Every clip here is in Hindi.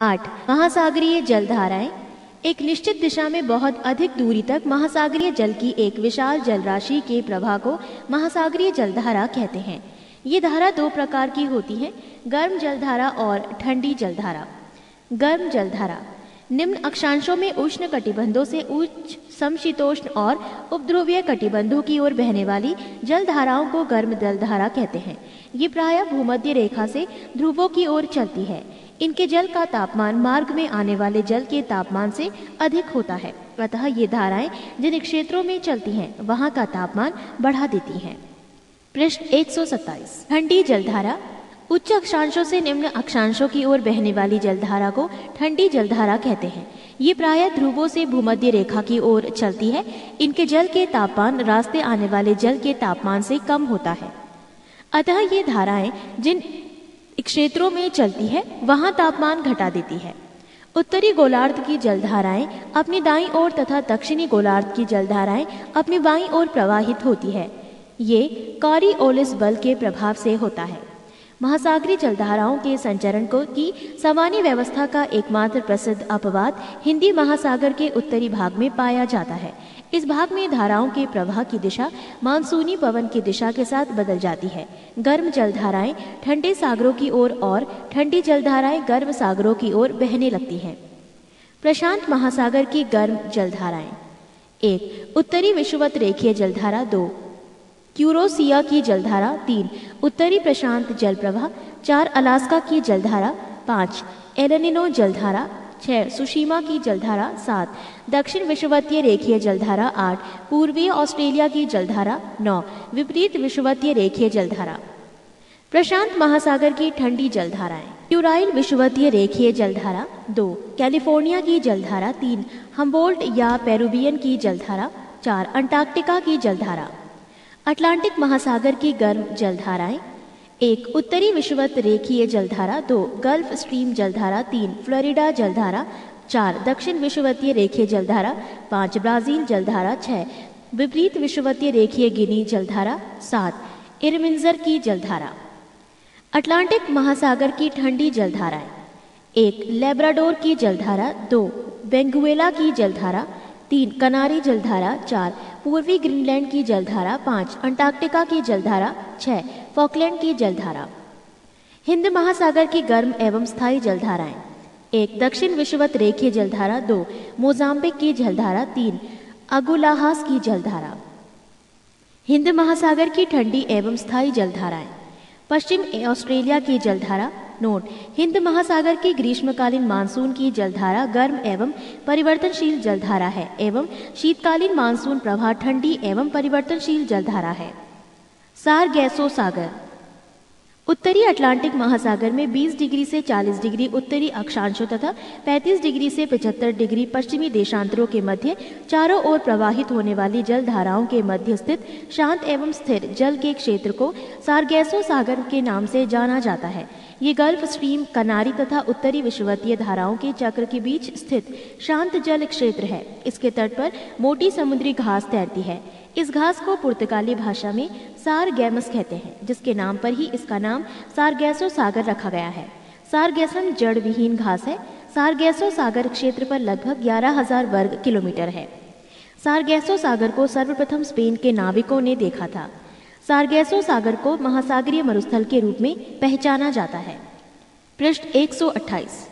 8. महासागरीय जलधाराएं। एक निश्चित दिशा में बहुत अधिक दूरी तक महासागरीय जल की एक विशाल जल राशि के प्रवाह को महासागरीय जलधारा कहते हैं। ये धारा दो प्रकार की होती है, गर्म जलधारा और ठंडी जलधारा। गर्म जलधारा निम्न अक्षांशों में उष्ण कटिबंधों से उच्च समशीतोष्ण और उपध्रुवीय कटिबंधों की ओर बहने वाली जलधाराओं को गर्म जलधारा कहते हैं। ये प्रायः भूमध्य रेखा से ध्रुवों की ओर चलती है। इनके जल का तापमान मार्ग में आने वाले जल के तापमान से अधिक होता है, अतः ये धाराएं जिन क्षेत्रों में चलती हैं वहां का तापमान बढ़ा देती हैं। पृष्ठ 127। ठंडी जलधारा उच्च अक्षांशों से निम्न अक्षांशों की ओर बहने वाली जलधारा को ठंडी जलधारा कहते हैं। ये प्रायः ध्रुवों से भूमध्य रेखा की ओर चलती है। इनके जल के तापमान रास्ते आने वाले जल के तापमान से कम होता है, अतः ये धाराएं जिन क्षेत्रों में चलती है वहां तापमान घटा देती है। उत्तरी गोलार्ध की जलधाराएं अपनी दाईं ओर तथा दक्षिणी गोलार्ध की जलधाराएं अपनी बाईं ओर प्रवाहित होती है। ये कॉरिओलिस बल के प्रभाव से होता है। महासागरीय जलधाराओं के संचरण की सामान्य व्यवस्था का एकमात्र प्रसिद्ध अपवाद हिंदी महासागर के उत्तरी भाग में पाया जाता है। इस भाग में धाराओं के प्रवाह की दिशा मानसूनी पवन की दिशा के साथ बदल जाती है। गर्म जलधाराएं ठंडे सागरों की ओर और ठंडी जलधाराएं गर्म सागरों की ओर बहने लगती हैं। प्रशांत महासागर की गर्म जलधाराएं। 1. उत्तरी विषुवत रेखीय जलधारा। 2. क्यूरोसिया की जलधारा। 3. उत्तरी प्रशांत जल प्रवाह। 4. अलास्का की जलधारा। 5. एलनिनो जलधारा। 6. सुशीमा की जलधारा। 7. दक्षिण विषुवतीय रेखीय जलधारा। 8. पूर्वीय ऑस्ट्रेलिया की जलधारा। 9. विपरीत विषुवतीय रेखीय जलधारा। प्रशांत महासागर की ठंडी जलधाराएं। यूराइल विषुवतीय रेखीय जलधारा। 2. कैलिफोर्निया की जलधारा। 3. हम्बोल्ट या पेरुवियन की जलधारा। 4. अंटार्कटिका की जलधारा। अटलांटिक महासागर की गर्म जलधाराएं। 1. उत्तरी विषुवत रेखीय जलधारा। 2. गल्फ स्ट्रीम जलधारा। 3. फ्लोरिडा जलधारा। 4. दक्षिण विषुवतीय रेखीय जलधारा। 5. ब्राजील जलधारा। 6. विपरीत विषुवतीय रेखीय गिनी जलधारा। 7. इरमिंजर की जलधारा। अटलांटिक महासागर की ठंडी जलधाराएं। 1. लेब्राडोर की जलधारा। 2. बेंगुएला की जलधारा। 3. कनारी जलधारा। 4. पूर्वी ग्रीनलैंड की जलधारा। 5. अंटार्कटिका की जलधारा। 6. फॉकलैंड की जलधारा। हिंद महासागर की गर्म एवं स्थायी जलधाराएं। 1. दक्षिण विषुवत रेखीय जलधारा। 2. मोजाम्बिक की जलधारा। 3. अगुलाहास की जलधारा। हिंद महासागर की ठंडी एवं स्थायी जलधाराएं। पश्चिम ऑस्ट्रेलिया की जलधारा। नोट: हिंद महासागर की ग्रीष्मकालीन मानसून की जलधारा गर्म एवं परिवर्तनशील जलधारा है एवं शीतकालीन मानसून प्रवाह ठंडी एवं परिवर्तनशील जलधारा है। सारगैसो सागर। उत्तरी अटलांटिक महासागर में 20 डिग्री से 40 डिग्री उत्तरी अक्षांशों तथा 35 डिग्री से 75 डिग्री पश्चिमी देशांतरों के मध्य चारों ओर प्रवाहित होने वाली जलधाराओं के मध्य स्थित शांत एवं स्थिर जल के क्षेत्र को सारगैसो सागर के नाम से जाना जाता है। ये गल्फ स्ट्रीम, कनारी तथा उत्तरी विषुवतीय धाराओं के चक्र के बीच स्थित शांत जल क्षेत्र है। इसके तट पर मोटी समुद्री घास तैरती है। इस घास को पुर्तगाली भाषा में सारगैमस कहते हैं, जिसके नाम पर ही इसका नाम सारगैसो सागर रखा गया है। सारगैसम जड़ विहीन घास है। सारगैसो सागर क्षेत्र पर लगभग 11,000 वर्ग किलोमीटर है। सारगैसो सागर को सर्वप्रथम स्पेन के नाविकों ने देखा था। सारगैसो सागर को महासागरीय मरुस्थल के रूप में पहचाना जाता है। पृष्ठ 128।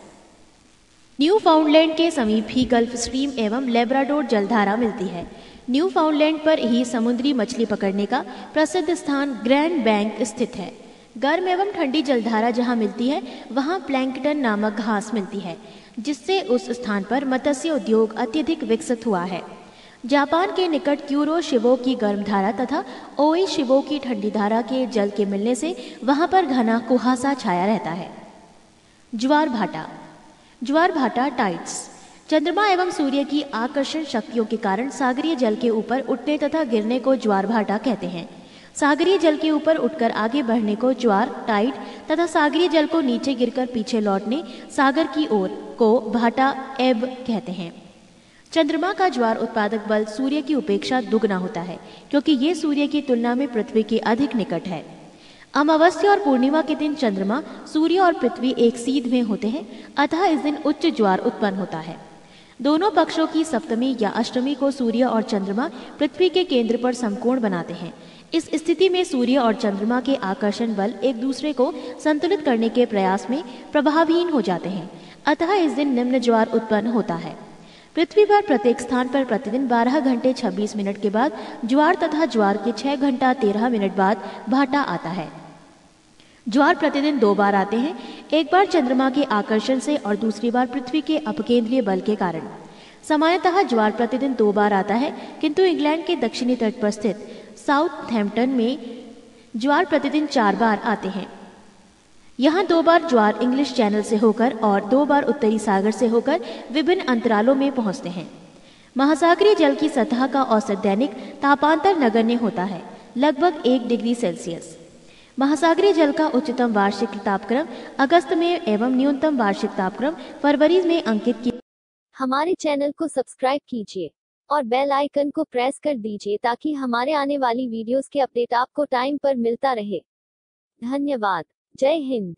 न्यू फाउंडलैंड के समीप ही गल्फ स्ट्रीम एवं लेब्राडोर जलधारा मिलती है। न्यू फाउंडलैंड पर ही समुद्री मछली पकड़ने का प्रसिद्ध स्थान ग्रैंड बैंक स्थित है। गर्म एवं ठंडी जलधारा जहां मिलती है वहां प्लैंकटन नामक घास मिलती है, जिससे उस स्थान पर मत्स्य उद्योग अत्यधिक विकसित हुआ है। जापान के निकट क्यूरो शिवो की गर्म धारा तथा ओई शिवो की ठंडी धारा के जल के मिलने से वहां पर घना कुहासा छाया रहता है। ज्वार भाटा। ज्वार भाटा टाइड्स चंद्रमा एवं सूर्य की आकर्षण शक्तियों के कारण सागरीय जल के ऊपर उठने तथा गिरने को ज्वार भाटा कहते हैं। सागरीय जल के ऊपर उठकर आगे बढ़ने को ज्वार, टाइड तथा सागरीय जल को नीचे गिरकर पीछे लौटने सागर की ओर को भाटा, एब कहते हैं। चंद्रमा का ज्वार उत्पादक बल सूर्य की उपेक्षा दुगना होता है, क्योंकि ये सूर्य की तुलना में पृथ्वी के अधिक निकट है। अमावस्या और पूर्णिमा के दिन चंद्रमा, सूर्य और पृथ्वी एक सीध में होते हैं, अतः इस दिन उच्च ज्वार उत्पन्न होता है। दोनों पक्षों की सप्तमी या अष्टमी को सूर्य और चंद्रमा पृथ्वी के केंद्र पर समकोण बनाते हैं। इस स्थिति में सूर्य और चंद्रमा के आकर्षण बल एक दूसरे को संतुलित करने के प्रयास में प्रभावहीन हो जाते हैं, अतः इस दिन निम्न ज्वार उत्पन्न होता है। पृथ्वी पर प्रत्येक स्थान पर प्रतिदिन 12 घंटे 26 मिनट के बाद ज्वार तथा ज्वार के 6 घंटा 13 मिनट बाद भाटा आता है। ज्वार प्रतिदिन 2 बार आते हैं, एक बार चंद्रमा के आकर्षण से और दूसरी बार पृथ्वी के अपकेंद्रीय बल के कारण। सामान्यतः ज्वार प्रतिदिन 2 बार आता है, किंतु इंग्लैंड के दक्षिणी तट पर स्थित साउथहैम्पटन में ज्वार प्रतिदिन 4 बार आते हैं। यहाँ 2 बार ज्वार इंग्लिश चैनल से होकर और 2 बार उत्तरी सागर से होकर विभिन्न अंतरालों में पहुँचते हैं। महासागरीय जल की सतह का औसत दैनिक तापांतर नगण्य होता है, लगभग 1 डिग्री सेल्सियस। महासागरीय जल का उच्चतम वार्षिक तापक्रम अगस्त में एवं न्यूनतम वार्षिक तापक्रम फरवरी में अंकित किया। हमारे चैनल को सब्सक्राइब कीजिए और बेल आइकन को प्रेस कर दीजिए ताकि हमारे आने वाली वीडियोस के अपडेट आपको टाइम पर मिलता रहे। धन्यवाद। जय हिंद।